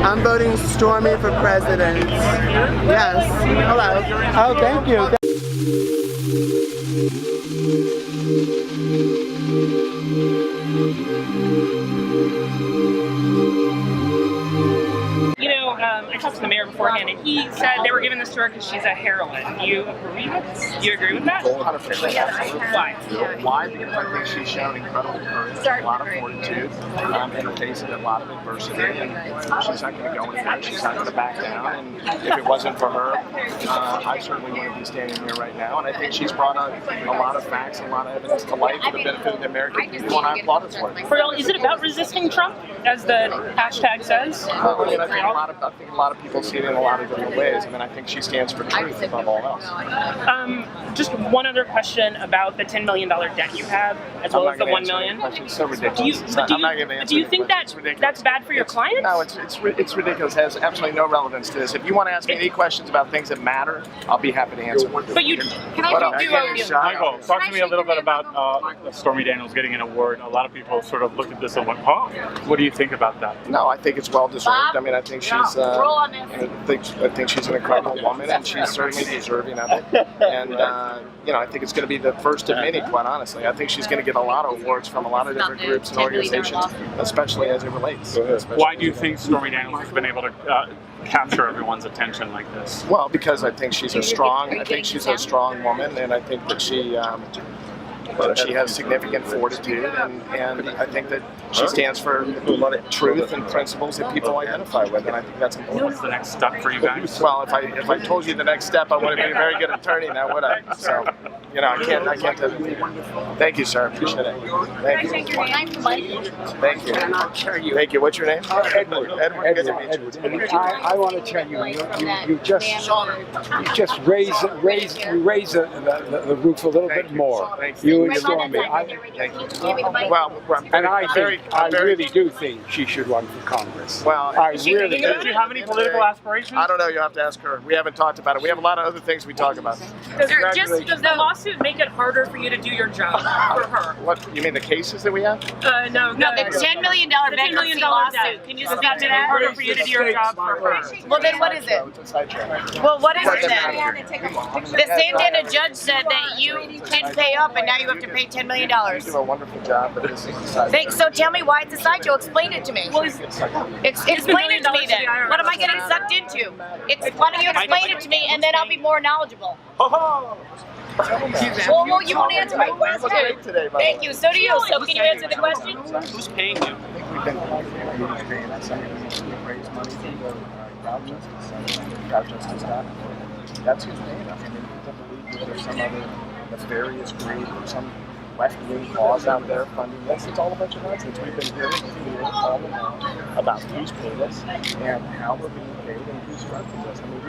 I'm voting Stormy for president. Yes. Hello. Oh, thank you. You know, I talked to the mayor beforehand, and he said they were giving this to her because she's a heroine. Do you agree with that? 100%. Why? Why? Because I think she's shown incredible courage, a lot of fortitude in the face of a lot of adversity, and she's not going to go anywhere. She's not going to back down. And if it wasn't for her, I certainly wouldn't be standing here right now. And I think she's brought a lot of facts, a lot of evidence to light for the benefit of the American people, and I applaud it for it. Is it about resisting Trump, as the hashtag says? I mean, I think a lot of people see it in a lot of different ways. I mean, I think she stands for truth above all else. Just one other question about the $10 million debt you have, as well as the $1 million. It's so ridiculous. I'm not going to answer. Do you think that's bad for your clients? No, it's ridiculous. It has absolutely no relevance to this. If you want to ask me any questions about things that matter, I'll be happy to answer. But you can Michael, talk to me a little bit about Stormy Daniels getting an award. A lot of people sort of look at this and went, "Huh? What do you think about that?" No, I think it's well deserved. I mean, I think she's I think she's an incredible woman, and she's certainly deserving of it. And you know, I think it's going to be the first of many, quite honestly. I think she's going to get a lot of awards from a lot of different groups and organizations, especially as it relates. Why do you think Stormy Daniels has been able to capture everyone's attention like this? Well, because I think she's a strong woman, and I think that she has significant fortitude, and I think that she stands for truth and principles that people identify with, and I think that's important. What's the next step for you guys? Well, if I told you the next step, I would have been a very good attorney now, would I? So, you know, I can't tell you. Thank you, sir. Appreciate it. Thank you. Thank you. Thank you. What's your name? Edward. Edward. I want to tell you, you just raise the roof a little bit more. You and Stormy. Thank you. Well, and I really do think she should run for Congress. Well, I really do. Do you have any political aspirations? I don't know. You have to ask her. We haven't talked about it. We have a lot of other things we talk about. Does the lawsuit make it harder for you to do your job for her? What, you mean the cases that we have? No, the $10 million bankruptcy lawsuit. Can you speak to that? Harder for you to do your job for her. Well, then what is it? It's a sideshow. Well, what is it then? The Santana judge said that you didn't pay up, and now you have to pay $10 million. You do a wonderful job, but this is a sideshow. So tell me why it's a sideshow. Explain it to me. Well, explain it to me then. What am I getting sucked into? Why don't you explain it to me, and then I'll be more knowledgeable. Well, you won't answer my question. Thank you. So do you. So can you answer the question? Who's paying you? We've been paying us. We've raised money for the crowd justice. That's who's paying us. I mean, people believe that there's some other nefarious group or some left-wing cause out there funding this. It's all a bunch of nonsense. We've been very clear all along about who's paid us and how we're being paid and who's funding this. I mean,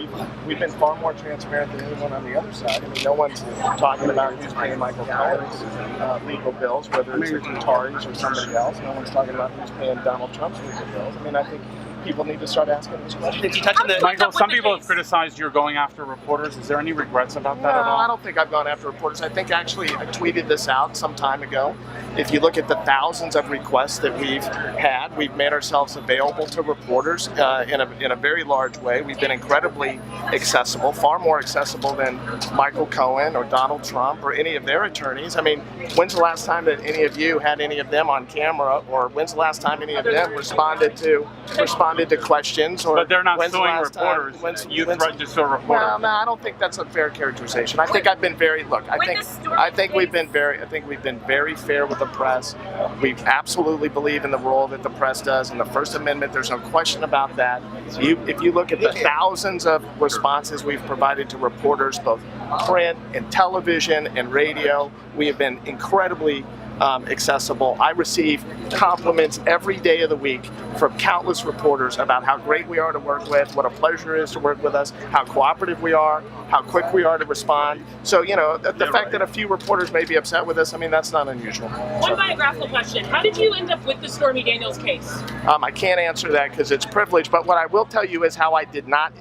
we've been far more transparent than anyone on the other side. I mean, no one's talking about who's paying Michael Cohen's legal bills, whether it's the Qataris or somebody else. No one's talking about who's paying Donald Trump's legal bills. I mean, I think people need to start asking these questions. Michael, some people have criticized you're going after reporters. Is there any regrets about that at all? I don't think I've gone after reporters. I think actually I tweeted this out some time ago. If you look at the thousands of requests that we've had, we've made ourselves available to reporters in a very large way. We've been incredibly accessible, far more accessible than Michael Cohen or Donald Trump or any of their attorneys. I mean, when's the last time that any of you had any of them on camera, or when's the last time any of them responded to questions? Or but they're not suing reporters. You threatened to sue a reporter. Well, no, I don't think that's a fair characterization. I think I've been very I think we've been very fair with the press. We absolutely believe in the role that the press does in the First Amendment. There's no question about that. If you look at the thousands of responses we've provided to reporters, both print and television and radio, we have been incredibly accessible. I receive compliments every day of the week from countless reporters about how great we are to work with, what a pleasure it is to work with us, how cooperative we are, how quick we are to respond. So, you know, the fact that a few reporters may be upset with us, I mean, that's not unusual. One biographical question. How did you end up with the Stormy Daniels case? I can't answer that because it's privilege, but what I will tell you is how I did not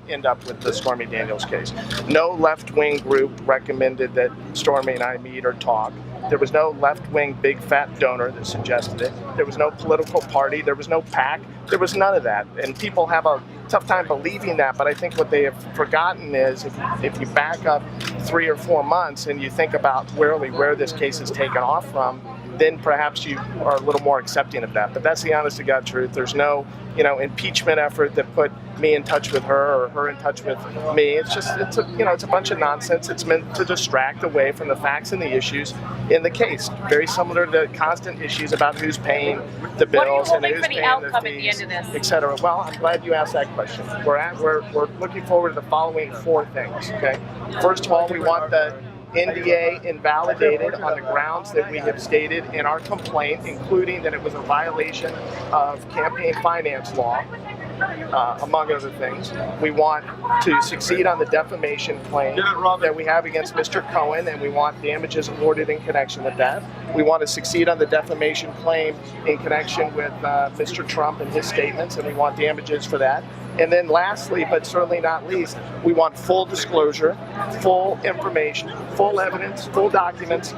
end up with the Stormy Daniels case. No left-wing group recommended that Stormy and I meet or talk. There was no left-wing big fat donor that suggested it. There was no political party. There was no PAC. There was none of that. And people have a tough time believing that, but I think what they have forgotten is if you back up 3 or 4 months and you think about where this case is taken off from, then perhaps you are a little more accepting of that. But that's the honest to God truth. There's no, impeachment effort that put me in touch with her or her in touch with me. It's a bunch of nonsense. It's meant to distract away from the facts and the issues in the case. Very similar to the constant issues about who's paying the bills and who's paying the fees, etc. Well, I'm glad you asked that question. We're looking forward to the following 4 things. Okay. First of all, we want the NDA invalidated on the grounds that we have stated in our complaint, including that it was a violation of campaign finance law, among other things. We want to succeed on the defamation claim that we have against Mr. Cohen, and we want damages awarded in connection with that. We want to succeed on the defamation claim in connection with Mr. Trump and his statements, and we want damages for that. And then lastly, but certainly not least, we want full disclosure, full information, full evidence, full documents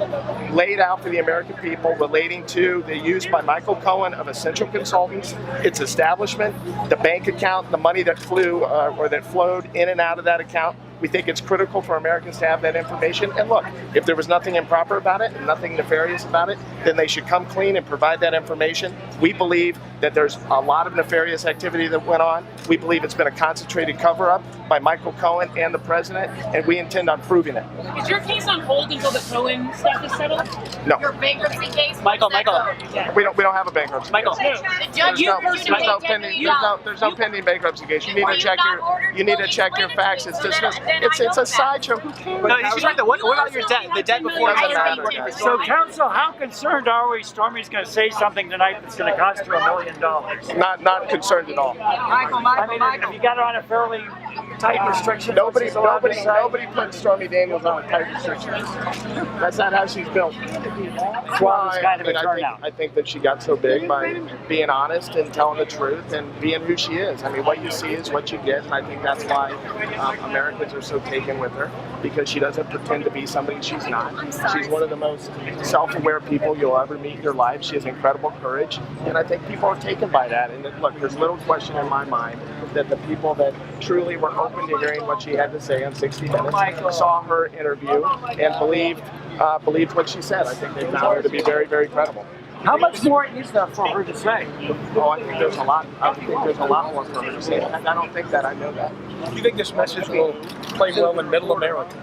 laid out for the American people relating to the use by Michael Cohen of Essential Consultants, its establishment, the bank account, the money that flew or that flowed in and out of that account. We think it's critical for Americans to have that information. And look, if there was nothing improper about it and nothing nefarious about it, then they should come clean and provide that information. We believe that there's a lot of nefarious activity that went on. We believe it's been a concentrated cover-up by Michael Cohen and the president, and we intend on proving it. Is your case on hold until the Cohen stuff is settled? No. Your bankruptcy case? Michael. Yeah. We don't have a bankruptcy Michael. case. The judge There's no pending bankruptcy case. You need to check your facts. It's dismissed. It's a sideshow. Who cares? No, you should check what about your debt? The debt before Doesn't that. matter, guys. So, counsel, how concerned are we Stormy's going to say something tonight that's going to cost her $1 million? Not concerned at all. I mean, if you got her on a fairly tight restriction, Nobody put Stormy Daniels on a tight restriction. That's not how she's built. Well, it's kind of a turnout. I think that she got so big by being honest and telling the truth and being who she is. I mean, what you see is what you get, and I think that's why Americans are so taken with her, because she doesn't pretend to be somebody she's not. She's one of the most self-aware people you'll ever meet in your life. She has incredible courage, and I think people are taken by that. And look, there's little question in my mind that the people that truly were open to hearing what she had to say on 60 Minutes saw her interview and believed what she said. I think they found her to be very, very credible. How much more is there for her to say? Oh, I think there's a lot. I think there's a lot more for her to say. I don't think that. I know that. Do you think this message will play well in Middle America?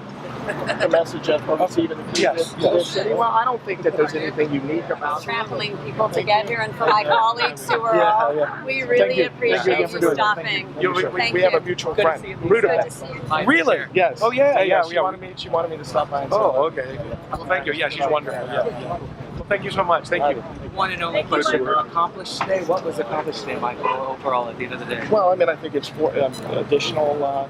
The message of even Yes. this city. Well, I don't think that there's anything unique about traveling people to get here, and for my colleagues who are all, we Thank really you. appreciate Thank you for you doing that. stopping. We have a mutual friend, Ruda. Really? Yes. Oh yeah. She wanted me to stop by. And say Oh, okay. Well, thank you. Yeah, she's wonderful. Yeah. Well, thank you so much. Thank you. Want to know what you were accomplished today? What was accomplished today, Michael, overall at the end of the day? Well, I mean, I think it's for additional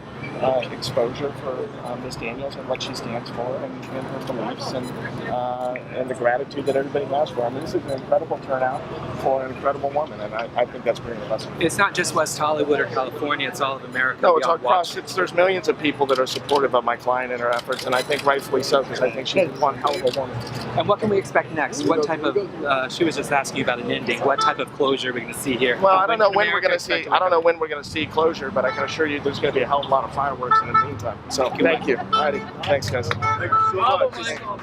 exposure for Ms. Daniels and what she stands for and her beliefs and the gratitude that everybody has for her. I mean, this is an incredible turnout for an incredible woman, and I think that's pretty impressive. It's not just West Hollywood or California, it's all of America. No, it's all across. There's millions of people that are supportive of my client and her efforts, and I think rightfully so, because I think she's one hell of a woman. And what can we expect next? What type of, she was just asking you about an ending, what type of closure are we going to see here? Well, I don't know when we're going to see. I don't know when we're going to see closure, but I can assure you there's going to be a hell of a lot of fireworks in the meantime. So thank you. Alrighty, thanks guys. Thank you so much.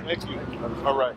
Thank you. All right.